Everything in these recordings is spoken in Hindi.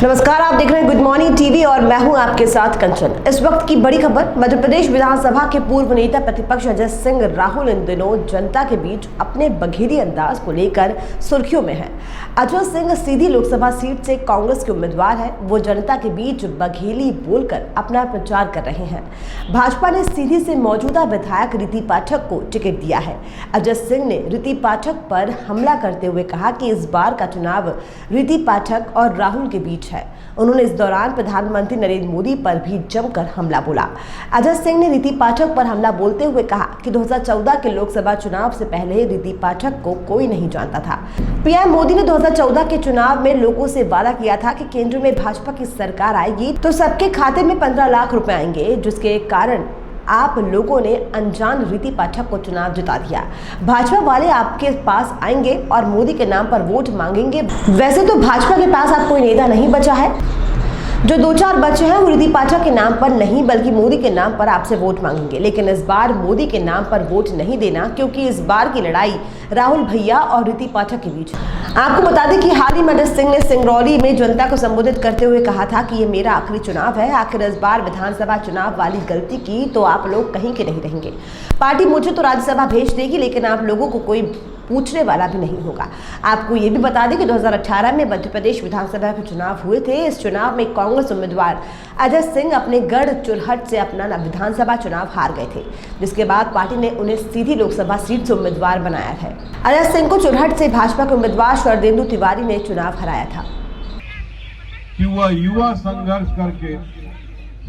नमस्कार, आप देख रहे हैं गुड मॉर्निंग टीवी और मैं हूं आपके साथ कंचन। इस वक्त की बड़ी खबर। मध्य प्रदेश विधानसभा के पूर्व नेता प्रतिपक्ष अजय सिंह राहुल इन दिनों जनता के बीच अपने बघेली अंदाज को लेकर सुर्खियों में हैं। अजय सिंह सीधी लोकसभा सीट से कांग्रेस के उम्मीदवार हैं। वो जनता के बीच बघेली बोलकर अपना प्रचार कर रहे हैं। भाजपा ने सीधी से मौजूदा विधायक रीति पाठक को टिकट दिया है। अजय सिंह ने रीति पाठक पर हमला करते हुए कहा कि इस बार का चुनाव रीति पाठक और राहुल के बीच है। उन्होंने इस दौरान प्रधानमंत्री नरेंद्र मोदी पर भी जमकर हमला बोला। अजय सिंह ने रीति पाठक पर हमला बोलते हुए कहा कि 2014 के लोकसभा चुनाव से पहले रीति पाठक को कोई नहीं जानता था। पीएम मोदी ने 2014 के चुनाव में लोगों से वादा किया था कि केंद्र में भाजपा की सरकार आएगी तो सबके खाते में 15 लाख रुपए आएंगे, जिसके कारण आप लोगों ने अनजान रीति पाठक को चुनाव जिता दिया। भाजपा वाले आपके पास आएंगे और मोदी के नाम पर वोट मांगेंगे। वैसे तो भाजपा के पास अब कोई नेता नहीं बचा है। जो 2-4 बच्चे हैं वो रीति पाठक के नाम पर नहीं बल्कि मोदी के नाम पर आपसे वोट मांगेंगे। लेकिन इस बार मोदी के नाम पर वोट नहीं देना, क्योंकि इस बार की लड़ाई राहुल भैया और रीति पाठक के बीच है। आपको बता दें कि हाल ही में अजय सिंह ने सिंगरौली में जनता को संबोधित करते हुए कहा था कि ये मेरा आखिरी चुनाव है। आखिर इस बार विधानसभा चुनाव वाली गलती की तो आप लोग कहीं के नहीं रहेंगे। पार्टी मुझे तो राज्यसभा भेज देगी, लेकिन आप लोगों को कोई पूछने वाला भी नहीं होगा। आपको ये भी बता दें कि 2018 में मध्य प्रदेश विधानसभा के चुनाव हुए थे। इस चुनाव में कांग्रेस उम्मीदवार अजय सिंह अपने गढ़ चुरहट से अपना विधानसभा चुनाव हार गए थे, जिसके बाद पार्टी ने उन्हें सीधी लोकसभा सीट से उम्मीदवार बनाया है। अजय सिंह को चुरहट से भाजपा के उम्मीदवार शरदेंदु तिवारी ने चुनाव हराया था। कि वह युवा संघर्ष करके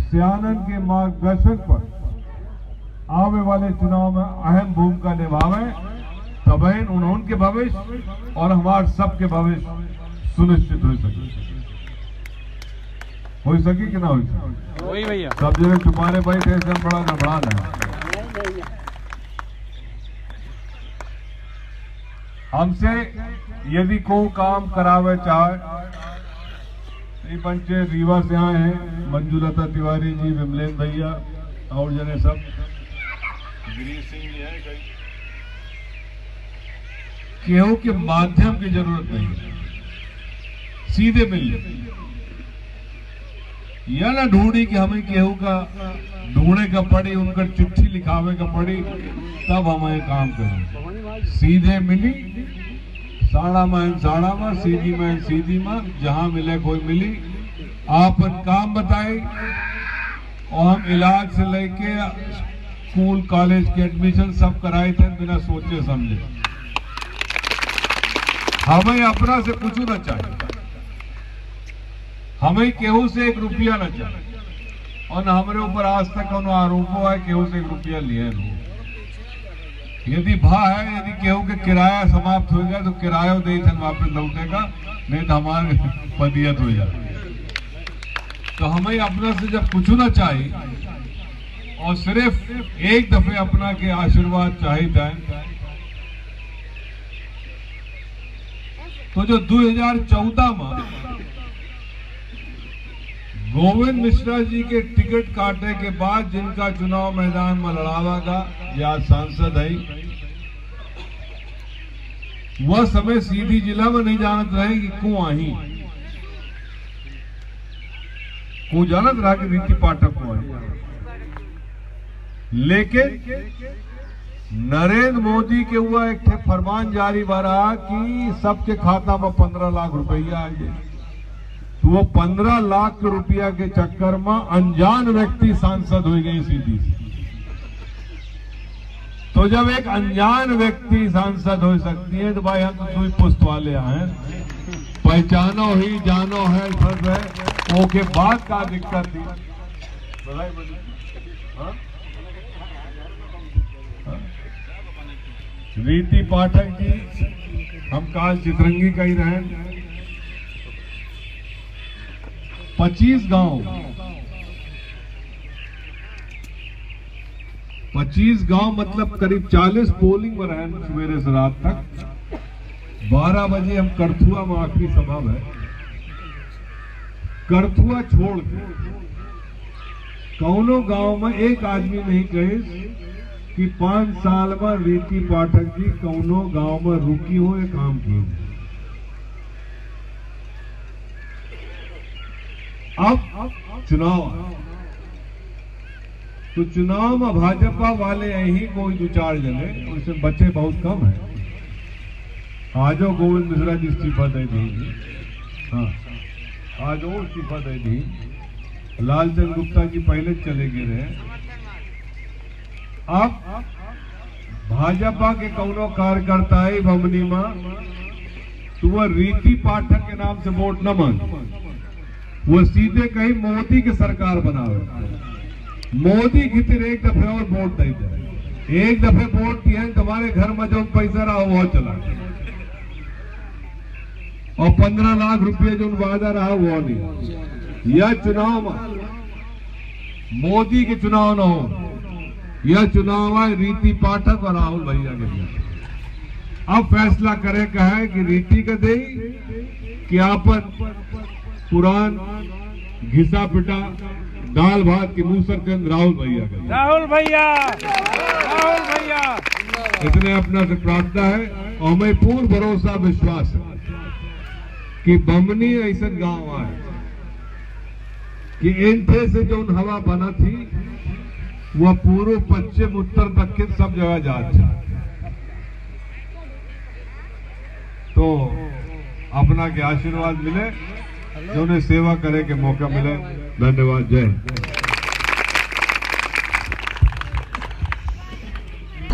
सियानन के मार्गदर्शन पर आने वाले चुनाव में अहम भूमिका निभावे, तभी उनके भविष्य और हमारे सबके भविष्य सुनिश्चित हो सके कि ना हो सके। वही भैया सब जगह छुपाने बैठे ऐसे बड़ा घबरान है। हमसे यदि कोई काम करावे चाहे, बच्चे रीवा से आए हैं, मंजूलता तिवारी जी, विमलेन भैया और जने सब, गिरीश सिंह जी है, केहू के माध्यम की जरूरत नहीं, सीधे मिल या ना ढूंढी कि हमें केहू का ढूंढने का पड़ी, उनका चिट्ठी लिखावे का पड़ी, तब हमें काम करें। सीधे मिली, साड़ा में, सीधी में, जहां मिले कोई मिली, आपन काम बताए और हम इलाज से लेके स्कूल कॉलेज के एडमिशन सब कराए थे बिना सोचे समझे। हमें अपना से कुछ न चाहिए, हमें केहू से 1 रुपया न चाहिए और न हमारे ऊपर आज तक आरोप है केहू से 1 रुपया लिए हो। यदि भा है, यदि केहू के किराया समाप्त हो गया तो किराया दे वापस लौटेगा, नहीं तो हमारे पदियत हो जाए। तो हमें अपना से जब कुछ न चाहिए और सिर्फ एक दफे अपना के आशीर्वाद चाहिए, तो जो 2014 में गोविंद मिश्रा जी के टिकट काटने के बाद जिनका चुनाव मैदान में लड़ावागा या सांसद है, वह समय सीधी जिला में नहीं जानत रहे कि क्यों आई, को जानत रहा कि रीति पाठक को आई। लेकिन नरेंद्र मोदी के हुआ एक फरमान जारी बरा कि सबके खाता में 15 लाख रुपया आ गए, तो वो 15 लाख रुपया के चक्कर में अनजान व्यक्ति सांसद हो गई सीधी। तो जब एक अनजान व्यक्ति सांसद हो सकती है तो भाई हम तो सुई पुस्त वाले हैं, पहचानो ही जानो है सब है, वो के बाद का दिक्कत थी। रीति पाठक जी हम काल चितरंगी का ही रहे। 25 गांव मतलब करीब 40 पोलिंग में रहे सवेरे से रात तक। 12 बजे हम करथुआ में आखिरी सभा है। करथुआ छोड़ के कौनो गांव में एक आदमी नहीं कहे कि 5 साल में रीति पाठक जी कौनो गांव में रुकी हो, काम की। अब चुनाव आए। तो चुनाव में भाजपा वाले यही कोई दो चार जने, उसमें बच्चे बहुत कम है। आजो गोविंद मिश्रा जी इस्तीफा दे दी, हाँ आज और इस्तीफा दे दी। लालचंद गुप्ता जी पहले चले गए रहे। अब भाजपा के कौनो कार्यकर्ता है बमनी में, तो वह रीति पाठक के नाम से वोट न मांगे, वो सीधे कहीं मोदी की सरकार बनावे, मोदी की तरह एक दफे और वोट दे दे। एक दफे वोट दिए तुम्हारे घर में जो पैसा रहा वो चला, और 15 लाख रुपये जो वादा रहा वो नहीं। यह चुनाव में मोदी के चुनाव न हो, यह चुनाव है रीति पाठक और राहुल भैया के बीच। अब फैसला करे कहे कि रीति का दे कि आपन पुरान घिसा पिटा दाल भात की मूसर चंद राहुल भैया का। राहुल भैया, राहुल भैया, इतने अपना से प्रार्थना है और हमें पूर्ण भरोसा विश्वास है कि बमनी ऐसा गांव है कि इनसे से जो हवा बना थी वह पूर्व पश्चिम उत्तर दक्षिण सब जगह जाती। तो अपना के आशीर्वाद मिले, जो उन्हें सेवा करे के मौका मिले। धन्यवाद। जय हिंद।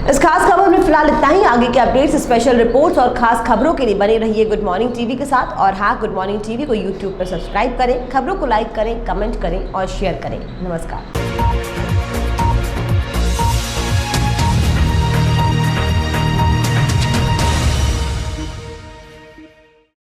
इस खास खबर में फिलहाल इतना ही। आगे के अपडेट्स, स्पेशल रिपोर्ट्स और खास खबरों के लिए बने रहिए गुड मॉर्निंग टीवी के साथ। और हाँ, गुड मॉर्निंग टीवी को यूट्यूब पर सब्सक्राइब करें, खबरों को लाइक करें, कमेंट करें और शेयर करें। नमस्कार।